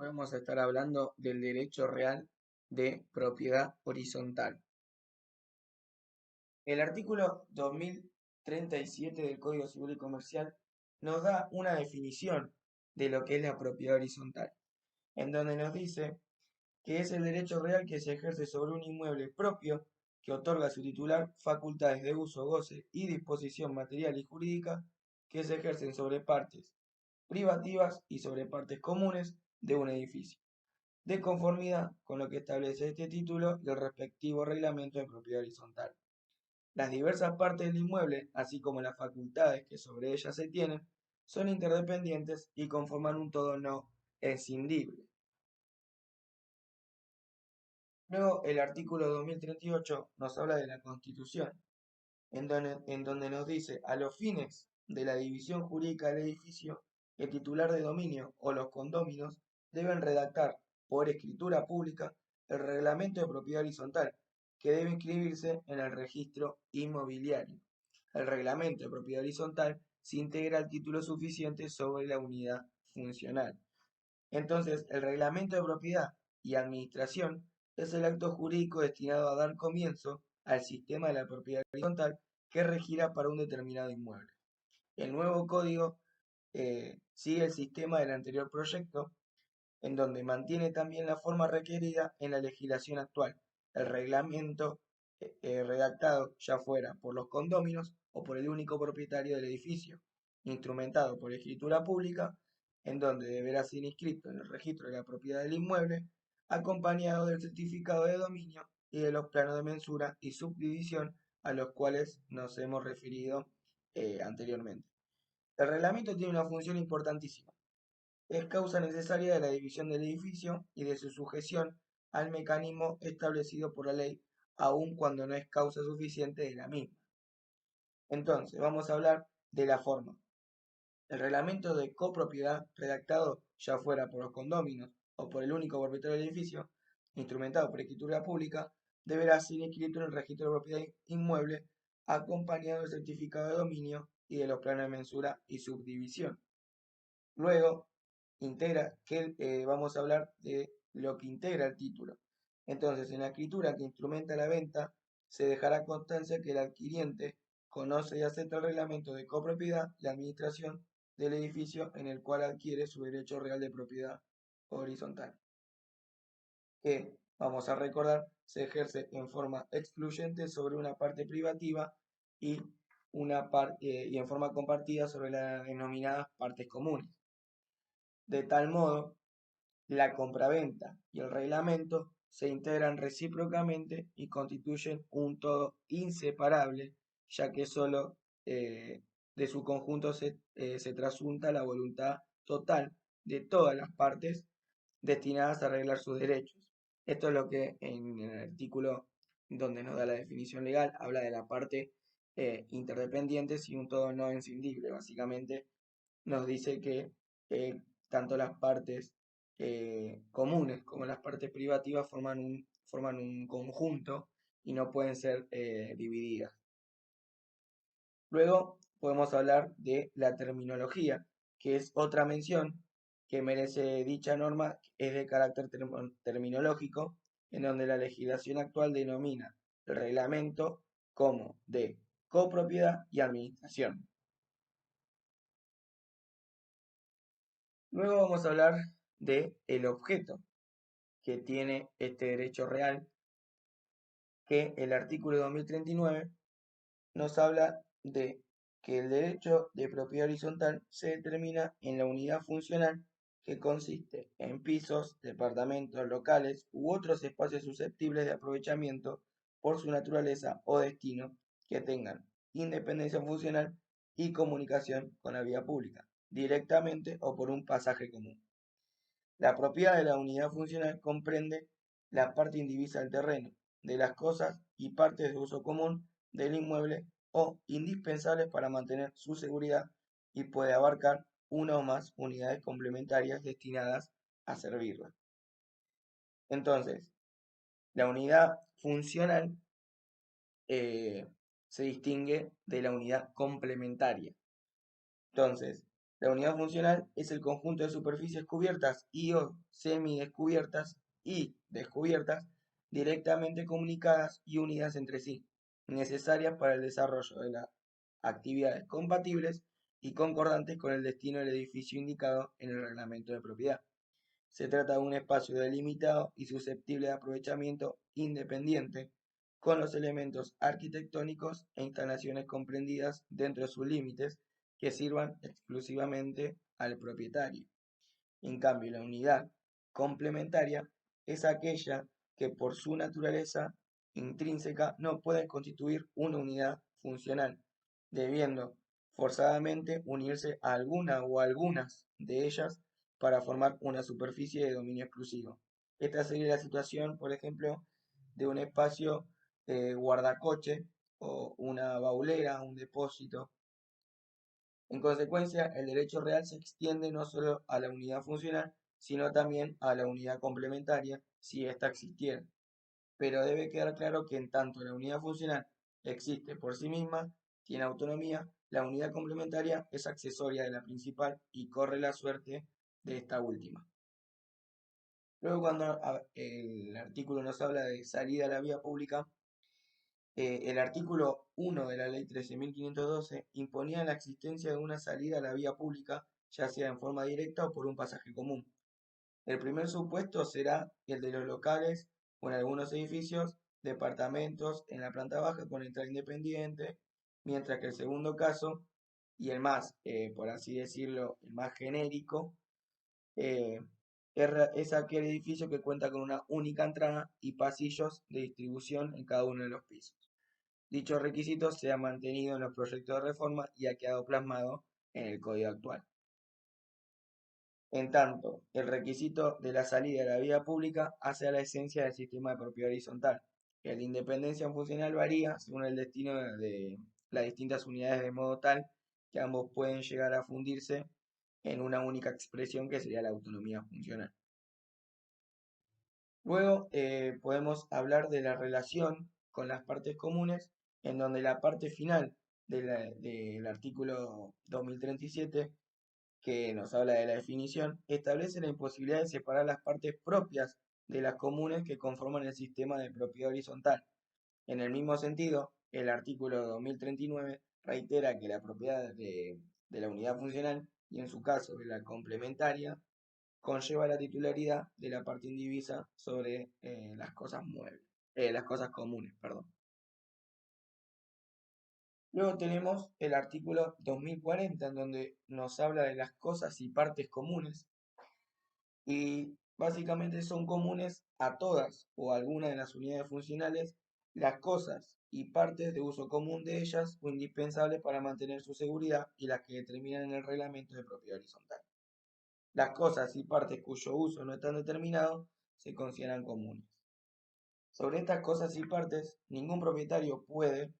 Hoy vamos a estar hablando del derecho real de propiedad horizontal. El artículo 2037 del Código Civil y Comercial nos da una definición de lo que es la propiedad horizontal, en donde nos dice que es el derecho real que se ejerce sobre un inmueble propio que otorga a su titular facultades de uso, goce y disposición material y jurídica que se ejercen sobre partes privativas y sobre partes comunes de un edificio, de conformidad con lo que establece este título y el respectivo reglamento de propiedad horizontal. Las diversas partes del inmueble, así como las facultades que sobre ellas se tienen, son interdependientes y conforman un todo no escindible. Luego, el artículo 2038 nos habla de la Constitución, en donde nos dice, a los fines de la división jurídica del edificio, el titular de dominio o los condóminos deben redactar por escritura pública el reglamento de propiedad horizontal, que debe inscribirse en el registro inmobiliario. El reglamento de propiedad horizontal se integra al título suficiente sobre la unidad funcional. Entonces, el reglamento de propiedad y administración es el acto jurídico destinado a dar comienzo al sistema de la propiedad horizontal que regirá para un determinado inmueble. El nuevo código sigue el sistema del anterior proyecto, en donde mantiene también la forma requerida en la legislación actual. El reglamento redactado ya fuera por los condóminos o por el único propietario del edificio, instrumentado por escritura pública, en donde deberá ser inscrito en el registro de la propiedad del inmueble, acompañado del certificado de dominio y de los planos de mensura y subdivisión a los cuales nos hemos referido anteriormente. El reglamento tiene una función importantísima. Es causa necesaria de la división del edificio y de su sujeción al mecanismo establecido por la ley, aun cuando no es causa suficiente de la misma. Entonces, vamos a hablar de la forma. El reglamento de copropiedad redactado ya fuera por los condóminos o por el único propietario del edificio, instrumentado por escritura pública, deberá ser inscrito en el registro de propiedad inmueble acompañado del certificado de dominio y de los planos de mensura y subdivisión. Luego, vamos a hablar de lo que integra el título. Entonces, en la escritura que instrumenta la venta, se dejará constancia que el adquiriente conoce y acepta el reglamento de copropiedad y administración del edificio en el cual adquiere su derecho real de propiedad horizontal, que, vamos a recordar, se ejerce en forma excluyente sobre una parte privativa y, y en forma compartida sobre las denominadas partes comunes. De tal modo, la compraventa y el reglamento se integran recíprocamente y constituyen un todo inseparable, ya que solo de su conjunto se trasunta la voluntad total de todas las partes destinadas a arreglar sus derechos. Esto es lo que en el artículo donde nos da la definición legal habla de la parte interdependientes y un todo no escindible. Básicamente nos dice que eh, tanto las partes comunes como las partes privativas forman un conjunto y no pueden ser divididas. Luego podemos hablar de la terminología, que es otra mención que merece dicha norma, es de carácter terminológico, en donde la legislación actual denomina el reglamento como de copropiedad y administración. Luego vamos a hablar de el objeto que tiene este derecho real, que el artículo 2039 nos habla de que el derecho de propiedad horizontal se determina en la unidad funcional que consiste en pisos, departamentos, locales u otros espacios susceptibles de aprovechamiento por su naturaleza o destino que tengan independencia funcional y comunicación con la vía pública, directamente o por un pasaje común. La propiedad de la unidad funcional comprende la parte indivisa del terreno, de las cosas y partes de uso común del inmueble o indispensables para mantener su seguridad y puede abarcar una o más unidades complementarias destinadas a servirla. Entonces, la unidad funcional se distingue de la unidad complementaria. Entonces, La unidad funcional es el conjunto de superficies cubiertas y o semidescubiertas y descubiertas directamente comunicadas y unidas entre sí, necesarias para el desarrollo de las actividades compatibles y concordantes con el destino del edificio indicado en el reglamento de propiedad. Se trata de un espacio delimitado y susceptible de aprovechamiento independiente, con los elementos arquitectónicos e instalaciones comprendidas dentro de sus límites que sirvan exclusivamente al propietario. En cambio, la unidad complementaria es aquella que por su naturaleza intrínseca no puede constituir una unidad funcional, debiendo forzadamente unirse a alguna o algunas de ellas para formar una superficie de dominio exclusivo. Esta sería la situación, por ejemplo, de un espacio guardacoche o una baulera, un depósito. En consecuencia, el derecho real se extiende no solo a la unidad funcional, sino también a la unidad complementaria, si ésta existiera. Pero debe quedar claro que en tanto la unidad funcional existe por sí misma, tiene autonomía, la unidad complementaria es accesoria de la principal y corre la suerte de esta última. Luego, cuando el artículo nos habla de salida a la vía pública, el artículo 1 de la Ley 13.512 imponía la existencia de una salida a la vía pública, ya sea en forma directa o por un pasaje común. El primer supuesto será el de los locales o en algunos edificios, departamentos en la planta baja con entrada independiente, mientras que el segundo caso, y el más, por así decirlo, el más genérico, eh, es aquel edificio que cuenta con una única entrada y pasillos de distribución en cada uno de los pisos. Dicho requisito se ha mantenido en los proyectos de reforma y ha quedado plasmado en el código actual. En tanto, el requisito de la salida de la vía pública hace a la esencia del sistema de propiedad horizontal, que la independencia funcional varía según el destino de las distintas unidades de modo tal que ambos pueden llegar a fundirse en una única expresión que sería la autonomía funcional. Luego podemos hablar de la relación con las partes comunes, en donde la parte final del artículo 2037, que nos habla de la definición, establece la imposibilidad de separar las partes propias de las comunes que conforman el sistema de propiedad horizontal. En el mismo sentido, el artículo 2039 reitera que la propiedad de la unidad funcional, y en su caso de la complementaria, conlleva la titularidad de la parte indivisa sobre las cosas muebles, las cosas comunes, perdón. Luego tenemos el artículo 2040, en donde nos habla de las cosas y partes comunes, y básicamente son comunes a todas o algunas de las unidades funcionales las cosas y partes de uso común de ellas o indispensables para mantener su seguridad y las que determinan en el reglamento de propiedad horizontal. Las cosas y partes cuyo uso no están determinados se consideran comunes. Sobre estas cosas y partes, ningún propietario puede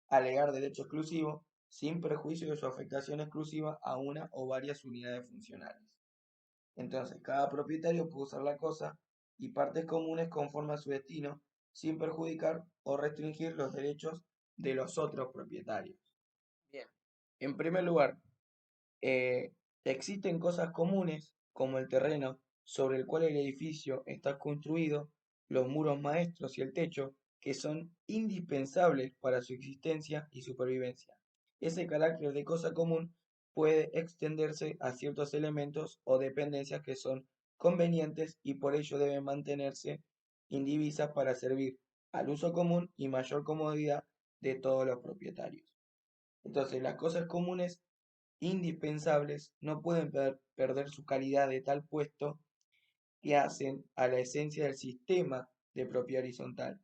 alegar derecho exclusivo sin perjuicio de su afectación exclusiva a una o varias unidades funcionales. Entonces, cada propietario puede usar la cosa y partes comunes conforme a su destino, sin perjudicar o restringir los derechos de los otros propietarios. Bien. En primer lugar, existen cosas comunes, como el terreno sobre el cual el edificio está construido, los muros maestros y el techo, que son indispensables para su existencia y supervivencia. Ese carácter de cosa común puede extenderse a ciertos elementos o dependencias que son convenientes y por ello deben mantenerse indivisas para servir al uso común y mayor comodidad de todos los propietarios. Entonces, las cosas comunes indispensables no pueden perder su calidad de tal puesto que hacen a la esencia del sistema de propiedad horizontal.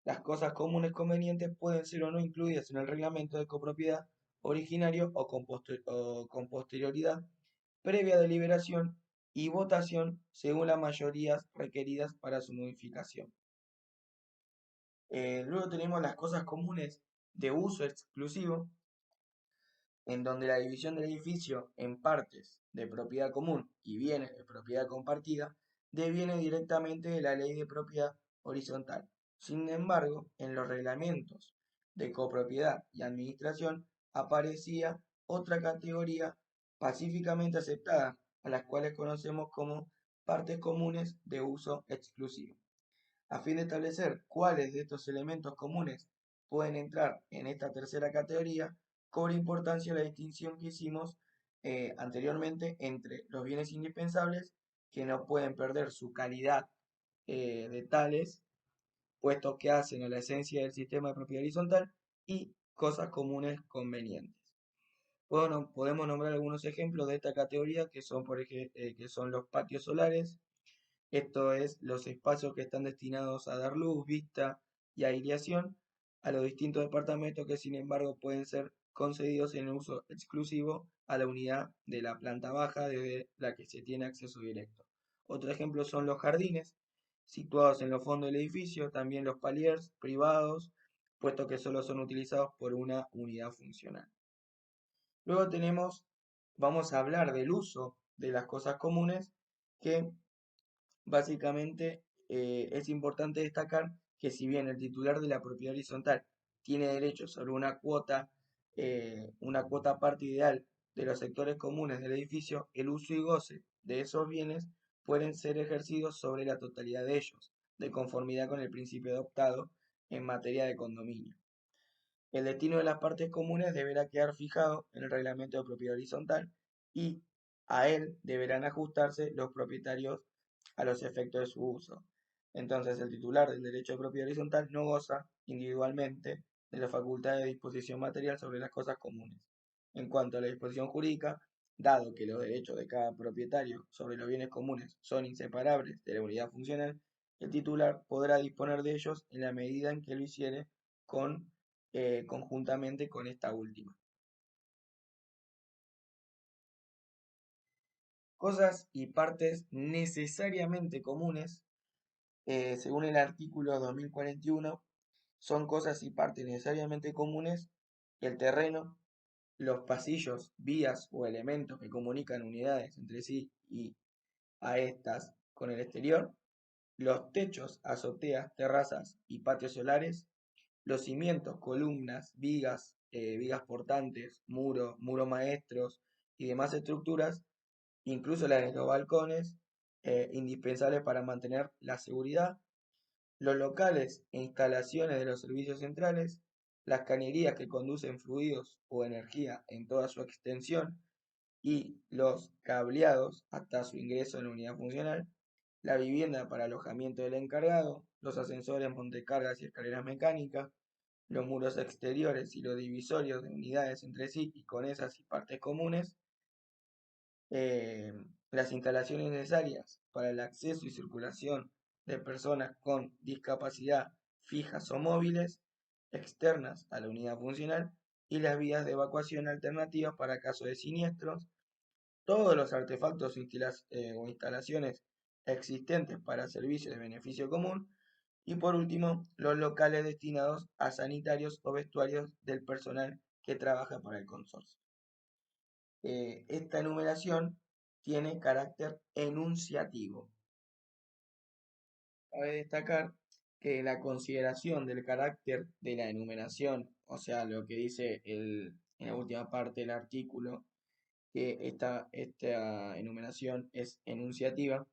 Las cosas comunes convenientes pueden ser o no incluidas en el reglamento de copropiedad originario o con posterioridad, previa deliberación y votación según las mayorías requeridas para su modificación. Luego tenemos las cosas comunes de uso exclusivo, en donde la división del edificio en partes de propiedad común y bienes de propiedad compartida deviene directamente de la ley de propiedad horizontal. Sin embargo, en los reglamentos de copropiedad y administración aparecía otra categoría pacíficamente aceptadas, a las cuales conocemos como partes comunes de uso exclusivo. A fin de establecer cuáles de estos elementos comunes pueden entrar en esta tercera categoría, cobra importancia la distinción que hicimos anteriormente entre los bienes indispensables que no pueden perder su calidad de tales, puestos que hacen a la esencia del sistema de propiedad horizontal, y cosas comunes convenientes. Podemos nombrar algunos ejemplos de esta categoría que son, que son los patios solares, esto es, los espacios que están destinados a dar luz, vista y aireación a los distintos departamentos que sin embargo pueden ser concedidos en uso exclusivo a la unidad de la planta baja desde la que se tiene acceso directo. Otro ejemplo son los jardines, situados en los fondos del edificio, también los paliers privados, puesto que solo son utilizados por una unidad funcional. Luego vamos a hablar del uso de las cosas comunes, que básicamente es importante destacar que si bien el titular de la propiedad horizontal tiene derecho sobre una cuota parte ideal de los sectores comunes del edificio, el uso y goce de esos bienes pueden ser ejercidos sobre la totalidad de ellos, de conformidad con el principio adoptado en materia de condominio. El destino de las partes comunes deberá quedar fijado en el reglamento de propiedad horizontal y a él deberán ajustarse los propietarios a los efectos de su uso. Entonces, el titular del derecho de propiedad horizontal no goza individualmente de la facultad de disposición material sobre las cosas comunes. En cuanto a la disposición jurídica, dado que los derechos de cada propietario sobre los bienes comunes son inseparables de la unidad funcional, el titular podrá disponer de ellos en la medida en que lo hiciere conjuntamente con esta última. Cosas y partes necesariamente comunes, según el artículo 2041, son cosas y partes necesariamente comunes el terreno, los pasillos, vías o elementos que comunican unidades entre sí y a estas con el exterior, los techos, azoteas, terrazas y patios solares, los cimientos, columnas, vigas portantes, muros maestros y demás estructuras, incluso las de los balcones, indispensables para mantener la seguridad, los locales e instalaciones de los servicios centrales, las cañerías que conducen fluidos o energía en toda su extensión y los cableados hasta su ingreso en la unidad funcional, la vivienda para alojamiento del encargado, los ascensores, montecargas y escaleras mecánicas, los muros exteriores y los divisorios de unidades entre sí y con esas y partes comunes, eh, las instalaciones necesarias para el acceso y circulación de personas con discapacidad fijas o móviles, externas a la unidad funcional, y las vías de evacuación alternativas para caso de siniestros, todos los artefactos o instalaciones existentes para servicios de beneficio común, y por último, los locales destinados a sanitarios o vestuarios del personal que trabaja para el consorcio. Esta enumeración tiene carácter enunciativo. Cabe destacar que la consideración del carácter de la enumeración, o sea, lo que dice en la última parte del artículo, que esta enumeración es enunciativa,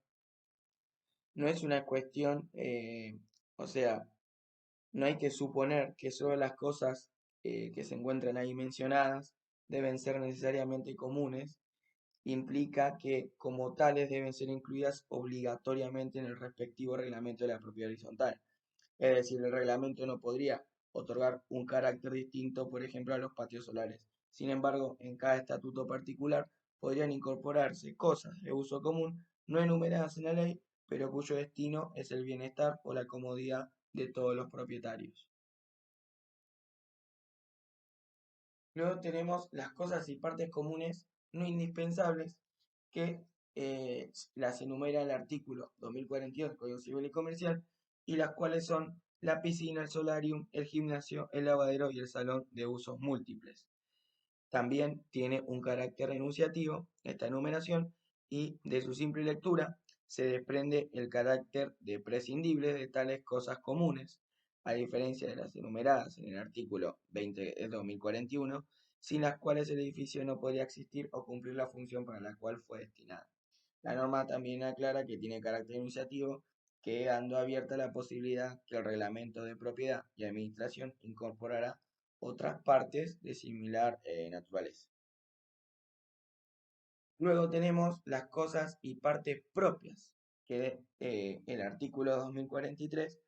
no es una cuestión, o sea, no hay que suponer que solo las cosas que se encuentran ahí mencionadas deben ser necesariamente comunes, implica que como tales deben ser incluidas obligatoriamente en el respectivo reglamento de la propiedad horizontal. Es decir, el reglamento no podría otorgar un carácter distinto, por ejemplo, a los patios solares. Sin embargo, en cada estatuto particular podrían incorporarse cosas de uso común no enumeradas en la ley, pero cuyo destino es el bienestar o la comodidad de todos los propietarios. Luego tenemos las cosas y partes comunes no indispensables, que las enumera el artículo 2042 del Código Civil y Comercial, y las cuales son la piscina, el solarium, el gimnasio, el lavadero y el salón de usos múltiples. También tiene un carácter enunciativo esta enumeración, y de su simple lectura se desprende el carácter de prescindible de tales cosas comunes, a diferencia de las enumeradas en el artículo 20 del 2041, sin las cuales el edificio no podría existir o cumplir la función para la cual fue destinado. La norma también aclara que tiene carácter iniciativo, quedando abierta la posibilidad que el reglamento de propiedad y administración incorporará otras partes de similar naturaleza. Luego tenemos las cosas y partes propias, que el artículo 2043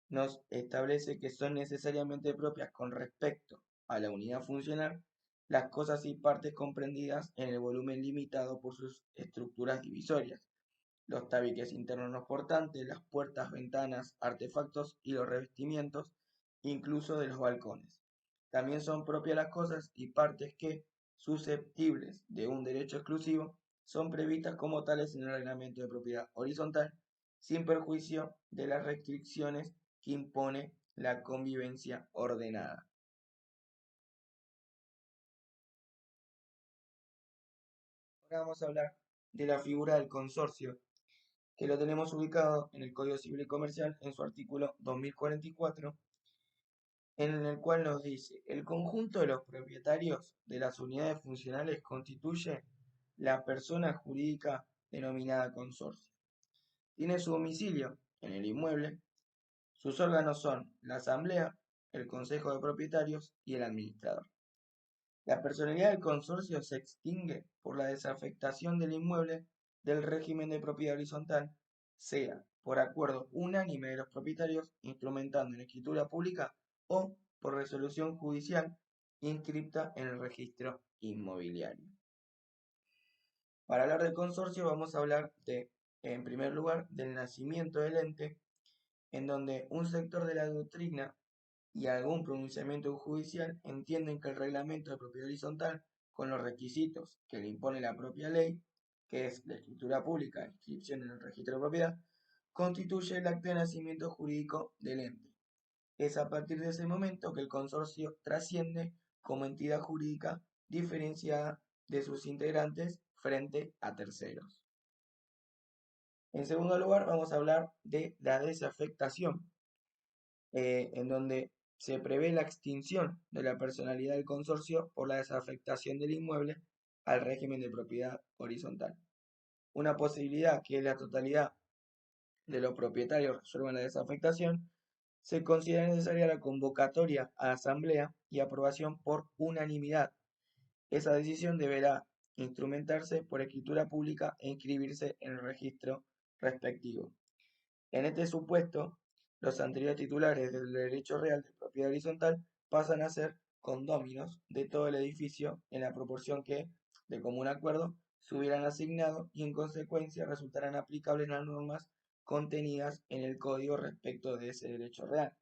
nos establece que son necesariamente propias con respecto a la unidad funcional las cosas y partes comprendidas en el volumen limitado por sus estructuras divisorias, los tabiques internos no portantes, las puertas, ventanas, artefactos y los revestimientos, incluso de los balcones. También son propias las cosas y partes que, susceptibles de un derecho exclusivo, son previstas como tales en el reglamento de propiedad horizontal, sin perjuicio de las restricciones que impone la convivencia ordenada. Ahora vamos a hablar de la figura del consorcio, que lo tenemos ubicado en el Código Civil y Comercial en su artículo 2044, en el cual nos dice, el conjunto de los propietarios de las unidades funcionales constituye la persona jurídica denominada consorcio. Tiene su domicilio en el inmueble, sus órganos son la asamblea, el consejo de propietarios y el administrador. La personalidad del consorcio se extingue por la desafectación del inmueble del régimen de propiedad horizontal, sea por acuerdo unánime de los propietarios instrumentando en escritura pública o por resolución judicial inscripta en el registro inmobiliario. Para hablar del consorcio vamos a hablar en primer lugar, del nacimiento del ente, en donde un sector de la doctrina y algún pronunciamiento judicial entienden que el reglamento de propiedad horizontal, con los requisitos que le impone la propia ley, que es la escritura pública, inscripción en el registro de propiedad, constituye el acta de nacimiento jurídico del ente. Es a partir de ese momento que el consorcio trasciende como entidad jurídica diferenciada de sus integrantes frente a terceros. En segundo lugar, vamos a hablar de la desafectación, en donde se prevé la extinción de la personalidad del consorcio por la desafectación del inmueble al régimen de propiedad horizontal. Una posibilidad que es la totalidad de los propietarios resuelvan la desafectación, se considera necesaria la convocatoria a asamblea y aprobación por unanimidad. Esa decisión deberá instrumentarse por escritura pública e inscribirse en el registro respectivo. En este supuesto, los anteriores titulares del derecho real de propiedad horizontal pasan a ser condóminos de todo el edificio en la proporción que, de común acuerdo, se hubieran asignado y en consecuencia resultarán aplicables las normas contenidas en el código respecto de ese derecho real,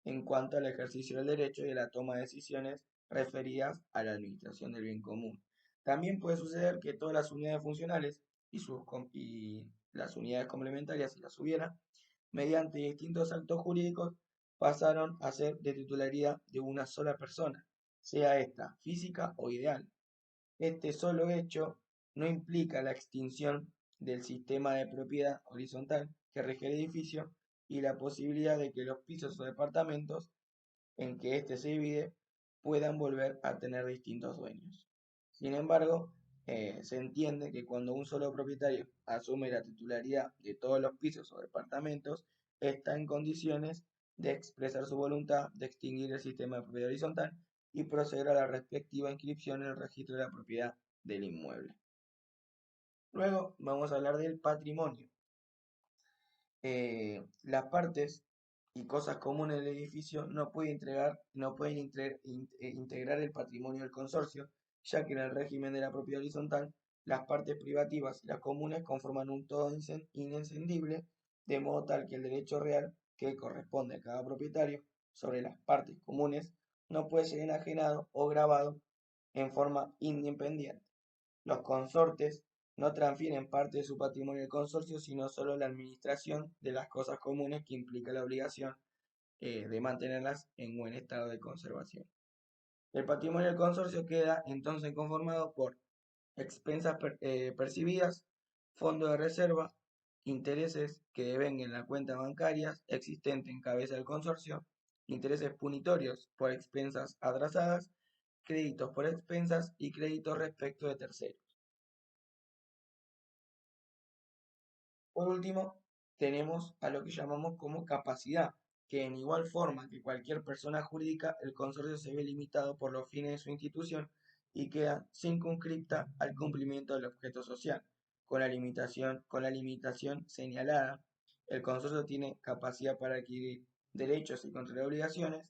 en cuanto al ejercicio del derecho y a la toma de decisiones referidas a la administración del bien común. También puede suceder que todas las unidades funcionales y las unidades complementarias, si las hubiera, mediante distintos actos jurídicos, pasaron a ser de titularidad de una sola persona, sea esta física o ideal. Este solo hecho no implica la extinción del sistema de propiedad horizontal que rige el edificio y la posibilidad de que los pisos o departamentos en que éste se divide puedan volver a tener distintos dueños. Sin embargo, se entiende que cuando un solo propietario asume la titularidad de todos los pisos o departamentos, está en condiciones de expresar su voluntad de extinguir el sistema de propiedad horizontal y proceder a la respectiva inscripción en el registro de la propiedad del inmueble. Luego vamos a hablar del patrimonio. Las partes y cosas comunes del edificio no pueden integrar el patrimonio del consorcio, ya que en el régimen de la propiedad horizontal, las partes privativas y las comunes conforman un todo inescindible, de modo tal que el derecho real que corresponde a cada propietario sobre las partes comunes no puede ser enajenado o grabado en forma independiente. Los consortes no transfieren parte de su patrimonio al consorcio, sino solo la administración de las cosas comunes que implica la obligación de mantenerlas en buen estado de conservación. El patrimonio del consorcio queda entonces conformado por expensas percibidas, fondo de reserva, intereses que devenguen las cuentas bancarias existentes en cabeza del consorcio, intereses punitorios por expensas atrasadas créditos por expensas y créditos respecto de terceros. Por último, tenemos a lo que llamamos como capacidad, que en igual forma que cualquier persona jurídica, el consorcio se ve limitado por los fines de su institución y queda circunscripta al cumplimiento del objeto social. Con la limitación señalada, el consorcio tiene capacidad para adquirir derechos y contraer obligaciones.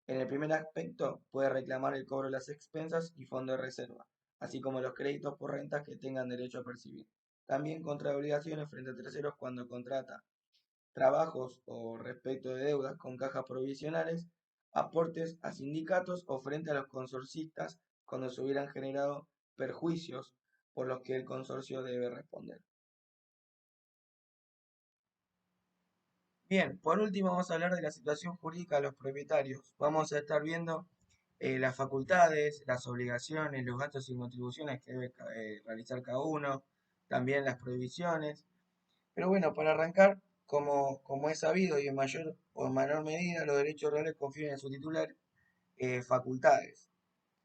En el primer aspecto, puede reclamar el cobro de las expensas y fondo de reserva, así como los créditos por rentas que tengan derecho a percibir. También contrae obligaciones frente a terceros cuando contrata trabajos o respecto de deudas con cajas provisionales, aportes a sindicatos o frente a los consorcistas cuando se hubieran generado perjuicios por los que el consorcio debe responder. Bien, por último vamos a hablar de la situación jurídica de los propietarios. Vamos a estar viendo las facultades, las obligaciones, los gastos y contribuciones que debe realizar cada uno, también las prohibiciones. Pero bueno, para arrancar, como es sabido y en mayor o en menor medida, los derechos reales confieren en su titular facultades.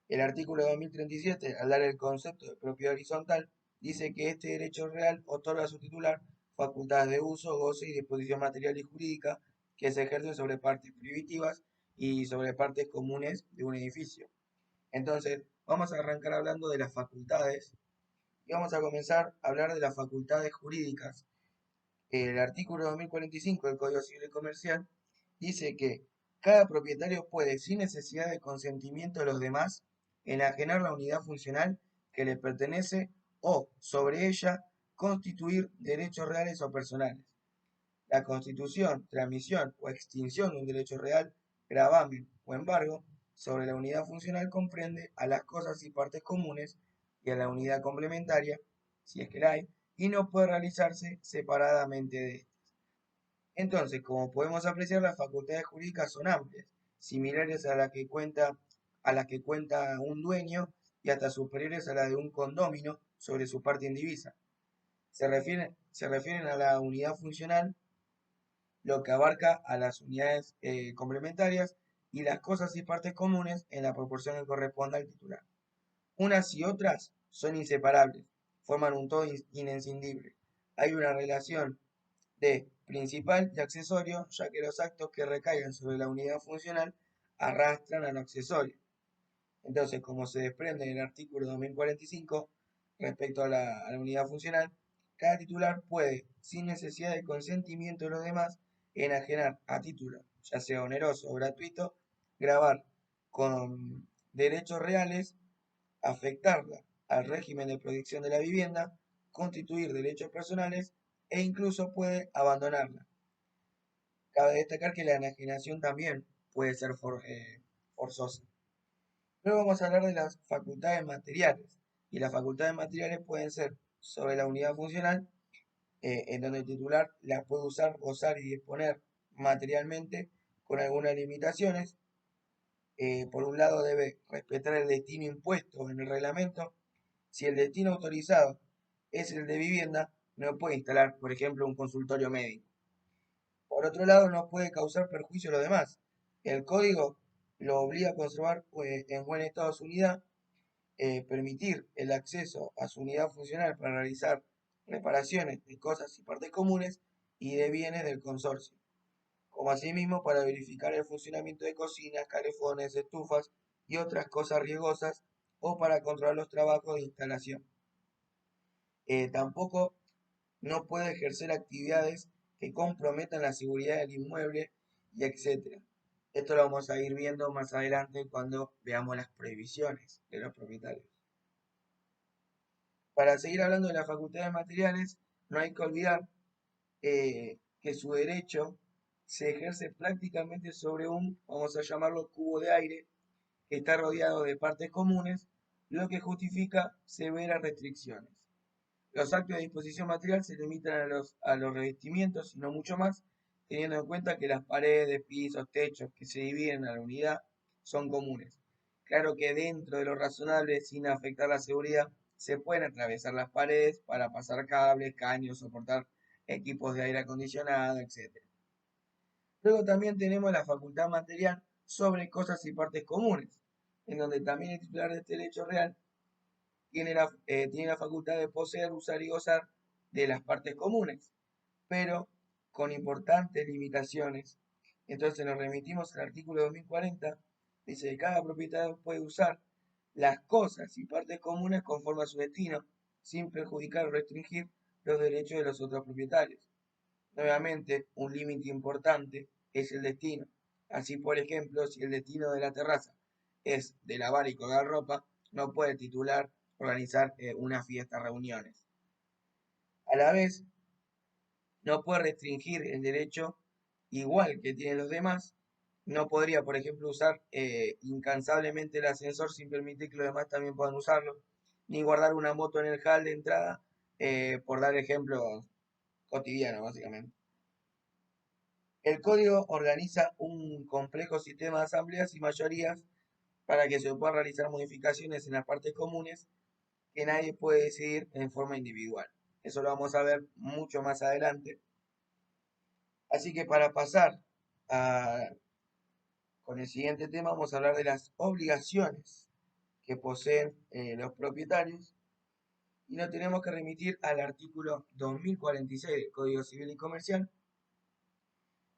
El artículo 2037, al dar el concepto de propiedad horizontal, dice que este derecho real otorga a su titular facultades de uso, goce y disposición material y jurídica que se ejercen sobre partes prohibitivas y sobre partes comunes de un edificio. Entonces, vamos a arrancar hablando de las facultades y vamos a comenzar a hablar de las facultades jurídicas. El artículo 2045 del Código Civil y Comercial dice que cada propietario puede, sin necesidad de consentimiento de los demás, enajenar la unidad funcional que le pertenece o, sobre ella, constituir derechos reales o personales. La constitución, transmisión o extinción de un derecho real, gravamen o embargo sobre la unidad funcional comprende a las cosas y partes comunes y a la unidad complementaria, si es que la hay, y no puede realizarse separadamente de estas. Entonces, como podemos apreciar, las facultades jurídicas son amplias, similares a las que cuenta un dueño y hasta superiores a las de un condómino sobre su parte indivisa. Se refieren a la unidad funcional, lo que abarca a las unidades complementarias y las cosas y partes comunes en la proporción que corresponda al titular. Unas y otras son inseparables, forman un todo inescindible. Hay una relación de principal y accesorio, ya que los actos que recaigan sobre la unidad funcional arrastran a lo accesorio. Entonces, como se desprende en el artículo 2045 respecto a la unidad funcional, cada titular puede, sin necesidad de consentimiento de los demás, enajenar a título, ya sea oneroso o gratuito, gravar con derechos reales, afectarla al régimen de protección de la vivienda, constituir derechos personales e incluso puede abandonarla. Cabe destacar que la enajenación también puede ser forzosa. Luego vamos a hablar de las facultades materiales. Y las facultades materiales pueden ser sobre la unidad funcional, en donde el titular las puede usar, gozar y disponer materialmente con algunas limitaciones. Por un lado debe respetar el destino impuesto en el reglamento. Si el destino autorizado es el de vivienda, no puede instalar, por ejemplo, un consultorio médico. Por otro lado, no puede causar perjuicio a los demás. El código lo obliga a conservar en buen estado su unidad, permitir el acceso a su unidad funcional para realizar reparaciones de cosas y partes comunes y de bienes del consorcio, como asimismo para verificar el funcionamiento de cocinas, calefones, estufas y otras cosas riesgosas o para controlar los trabajos de instalación. Tampoco no puede ejercer actividades que comprometan la seguridad del inmueble y etc. Esto lo vamos a ir viendo más adelante cuando veamos las prohibiciones de los propietarios. Para seguir hablando de las facultades materiales, no hay que olvidar que su derecho se ejerce prácticamente sobre un, vamos a llamarlo, cubo de aire que está rodeado de partes comunes, lo que justifica severas restricciones. Los actos de disposición material se limitan a los revestimientos y no mucho más, teniendo en cuenta que las paredes, pisos, techos que se dividen a la unidad son comunes. Claro que dentro de lo razonable, sin afectar la seguridad, se pueden atravesar las paredes para pasar cables, caños, soportar equipos de aire acondicionado, etc. Luego también tenemos la facultad material sobre cosas y partes comunes. en donde también el titular de este derecho real tiene la facultad de poseer, usar y gozar de las partes comunes, pero con importantes limitaciones. Entonces nos remitimos al artículo 2040, dice que cada propietario puede usar las cosas y partes comunes conforme a su destino, sin perjudicar o restringir los derechos de los otros propietarios. Nuevamente, un límite importante es el destino. Así, por ejemplo, si el destino de la terraza es de lavar y colgar ropa, no puede el titular organizar una fiesta, reuniones. A la vez, no puede restringir el derecho igual que tienen los demás. No podría, por ejemplo, usar incansablemente el ascensor sin permitir que los demás también puedan usarlo, ni guardar una moto en el hall de entrada, por dar ejemplo cotidiano, básicamente. El código organiza un complejo sistema de asambleas y mayorías para que se puedan realizar modificaciones en las partes comunes que nadie puede decidir en forma individual. Eso lo vamos a ver mucho más adelante. Así que para pasar a, con el siguiente tema, vamos a hablar de las obligaciones que poseen los propietarios y nos tenemos que remitir al artículo 2046 del Código Civil y Comercial,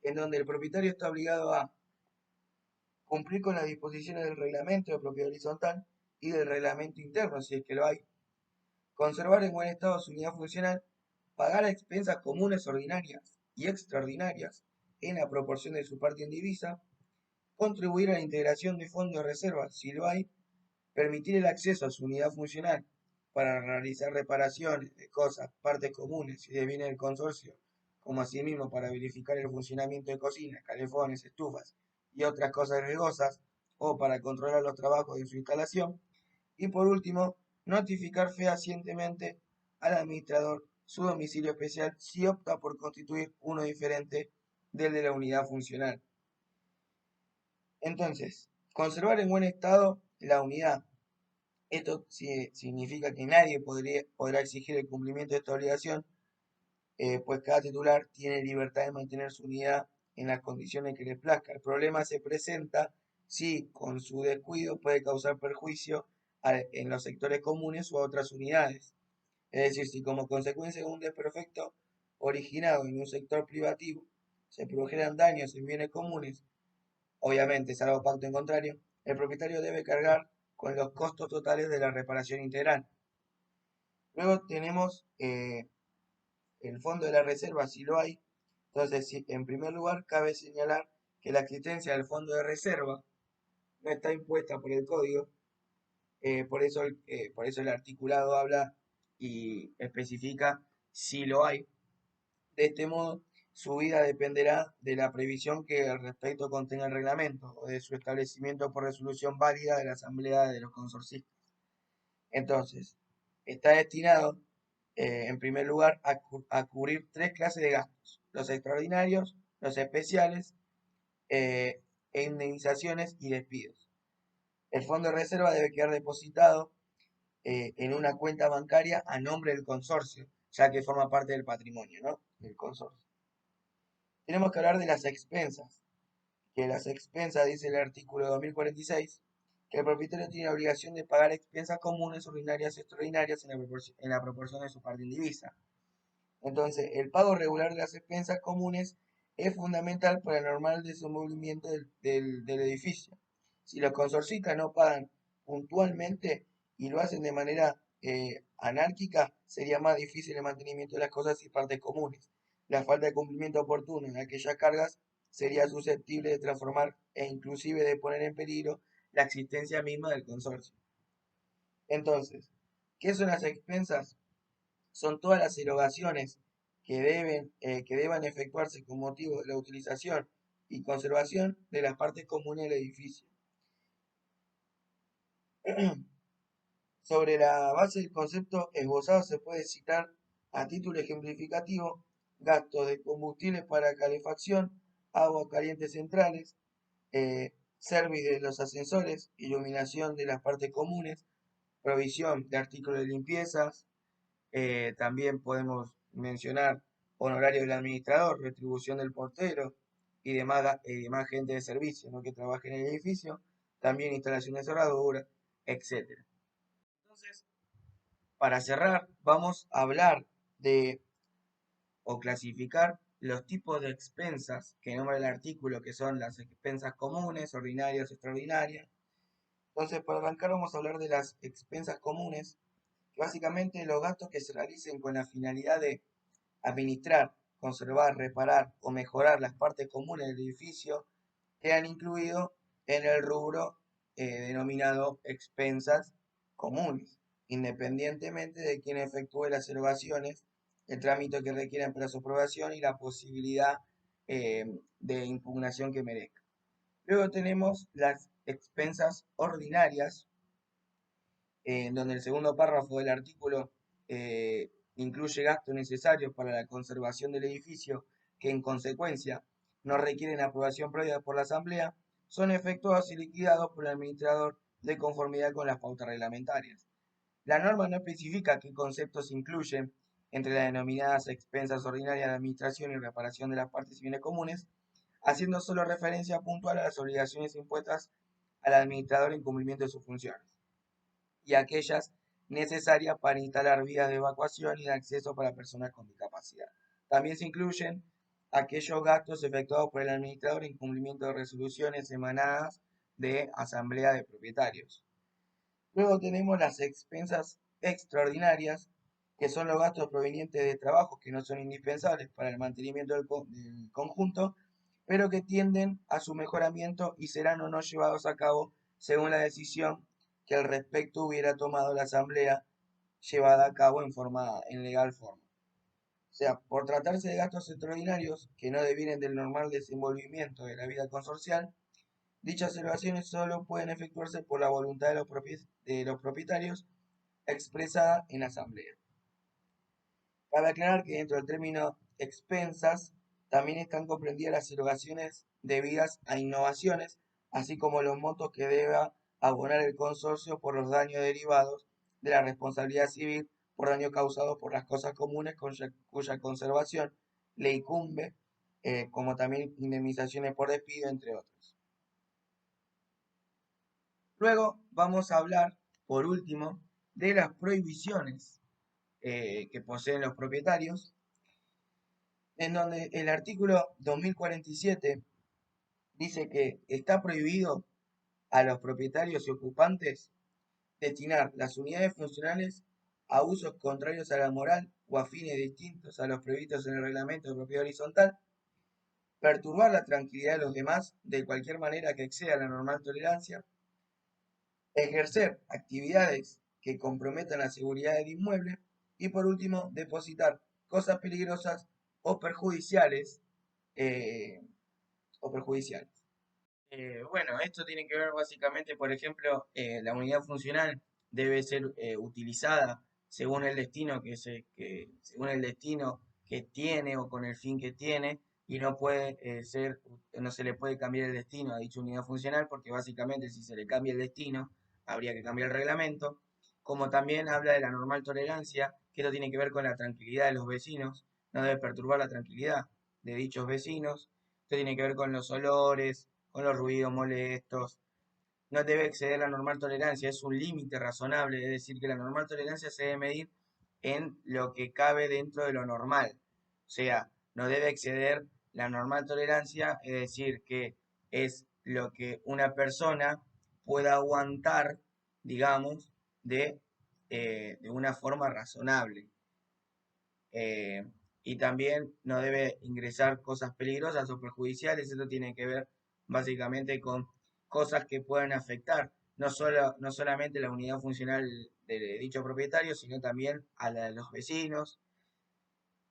en donde el propietario está obligado a cumplir con las disposiciones del reglamento de propiedad horizontal y del reglamento interno, si es que lo hay, conservar en buen estado su unidad funcional, pagar a expensas comunes ordinarias y extraordinarias en la proporción de su parte indivisa, contribuir a la integración de fondos de reserva, si lo hay, permitir el acceso a su unidad funcional para realizar reparaciones de cosas, partes comunes y de bienes del consorcio, como asimismo para verificar el funcionamiento de cocinas, calefones, estufas y otras cosas riesgosas, o para controlar los trabajos de su instalación. Y por último, notificar fehacientemente al administrador su domicilio especial si opta por constituir uno diferente del de la unidad funcional. Entonces, conservar en buen estado la unidad. Esto significa que nadie podrá exigir el cumplimiento de esta obligación, pues cada titular tiene libertad de mantener su unidad en las condiciones que le plazca. El problema se presenta si con su descuido puede causar perjuicio en los sectores comunes o a otras unidades. Es decir, si como consecuencia de un desperfecto originado en un sector privativo se produjeran daños en bienes comunes, obviamente, salvo pacto en contrario, el propietario debe cargar con los costos totales de la reparación integral. Luego tenemos el fondo de la reserva, si lo hay. Entonces, en primer lugar, cabe señalar que la existencia del fondo de reserva no está impuesta por el código, por eso el articulado habla y especifica si lo hay. De este modo, su vida dependerá de la previsión que al respecto contenga el reglamento o de su establecimiento por resolución válida de la Asamblea de los Consorcistas. Entonces, está destinado, en primer lugar, a cubrir tres clases de gastos: los extraordinarios, los especiales e indemnizaciones y despidos. El fondo de reserva debe quedar depositado en una cuenta bancaria a nombre del consorcio, ya que forma parte del patrimonio, ¿no?, del consorcio. Tenemos que hablar de las expensas, que las expensas, dice el artículo 2046, que el propietario tiene la obligación de pagar expensas comunes, ordinarias y extraordinarias en la proporción de su parte indivisa. Entonces, el pago regular de las expensas comunes es fundamental para el normal desenvolvimiento del edificio. Si los consorcistas no pagan puntualmente y lo hacen de manera anárquica, sería más difícil el mantenimiento de las cosas y partes comunes. La falta de cumplimiento oportuno en aquellas cargas sería susceptible de transformar e inclusive de poner en peligro la existencia misma del consorcio. Entonces, ¿qué son las expensas? Son todas las erogaciones que deban efectuarse con motivo de la utilización y conservación de las partes comunes del edificio. Sobre la base del concepto esbozado se puede citar a título ejemplificativo gastos de combustibles para calefacción, agua caliente centrales, servicio de los ascensores, iluminación de las partes comunes, provisión de artículos de limpiezas. También podemos mencionar honorario del administrador, retribución del portero y demás gente de servicio, ¿no?, que trabaja en el edificio. también instalación de cerradura, etc. Entonces, para cerrar, vamos a hablar de o clasificar los tipos de expensas que nombra el artículo, que son las expensas comunes, ordinarias, extraordinarias. Entonces, para arrancar vamos a hablar de las expensas comunes, que básicamente los gastos que se realicen con la finalidad de administrar, conservar, reparar o mejorar las partes comunes del edificio quedan incluidos en el rubro denominado expensas comunes, independientemente de quién efectúe las erogaciones, el trámite que requieran para su aprobación y la posibilidad de impugnación que merezca. Luego tenemos las expensas ordinarias, en donde el segundo párrafo del artículo incluye gastos necesarios para la conservación del edificio que en consecuencia no requieren aprobación previa por la Asamblea, son efectuados y liquidados por el administrador de conformidad con las pautas reglamentarias. La norma no especifica qué conceptos incluyen entre las denominadas expensas ordinarias de administración y reparación de las partes y bienes comunes, haciendo solo referencia puntual a las obligaciones impuestas al administrador en cumplimiento de sus funciones y aquellas necesarias para instalar vías de evacuación y de acceso para personas con discapacidad. También se incluyen aquellos gastos efectuados por el administrador en cumplimiento de resoluciones emanadas de asamblea de propietarios. Luego tenemos las expensas extraordinarias, que son los gastos provenientes de trabajos que no son indispensables para el mantenimiento del conjunto, pero que tienden a su mejoramiento y serán o no llevados a cabo según la decisión que al respecto hubiera tomado la Asamblea llevada a cabo en legal forma. O sea, por tratarse de gastos extraordinarios que no devienen del normal desenvolvimiento de la vida consorcial, dichas erogaciones solo pueden efectuarse por la voluntad de los propietarios expresada en asamblea. Cabe aclarar que dentro del término expensas también están comprendidas las erogaciones debidas a innovaciones, así como los montos que deba abonar el consorcio por los daños derivados de la responsabilidad civil por daño causado por las cosas comunes cuya conservación le incumbe, como también indemnizaciones por despido, entre otros. Luego vamos a hablar, por último, de las prohibiciones que poseen los propietarios, en donde el artículo 2047 dice que está prohibido a los propietarios y ocupantes destinar las unidades funcionales a usos contrarios a la moral o a fines distintos a los previstos en el reglamento de propiedad horizontal, perturbar la tranquilidad de los demás de cualquier manera que exceda la normal tolerancia, ejercer actividades que comprometan la seguridad del inmueble y por último depositar cosas peligrosas o perjudiciales. eh, o perjudiciales. Bueno, esto tiene que ver básicamente, por ejemplo, la unidad funcional debe ser utilizada según el destino según el destino que tiene o con el fin que tiene y no puede no se le puede cambiar el destino a dicha unidad funcional porque básicamente si se le cambia el destino habría que cambiar el reglamento. Como también habla de la normal tolerancia, que esto tiene que ver con la tranquilidad de los vecinos, no debe perturbar la tranquilidad de dichos vecinos. Esto tiene que ver con los olores, con los ruidos molestos. No debe exceder la normal tolerancia, es un límite razonable, es decir, que la normal tolerancia se debe medir en lo que cabe dentro de lo normal. O sea, no debe exceder la normal tolerancia, es decir, que es lo que una persona pueda aguantar, digamos, de una forma razonable. Eh, y también no debe ingresar cosas peligrosas o perjudiciales. Esto tiene que ver básicamente con cosas que pueden afectar no solamente la unidad funcional de dicho propietario, sino también a la de los vecinos.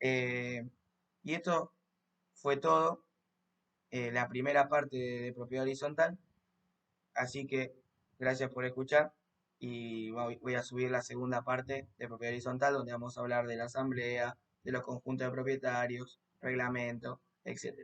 Eh, y esto fue todo, la primera parte de propiedad horizontal. Así que gracias por escuchar y voy a subir la segunda parte de propiedad horizontal donde vamos a hablar de la asamblea, de los conjuntos de propietarios, reglamento, etc.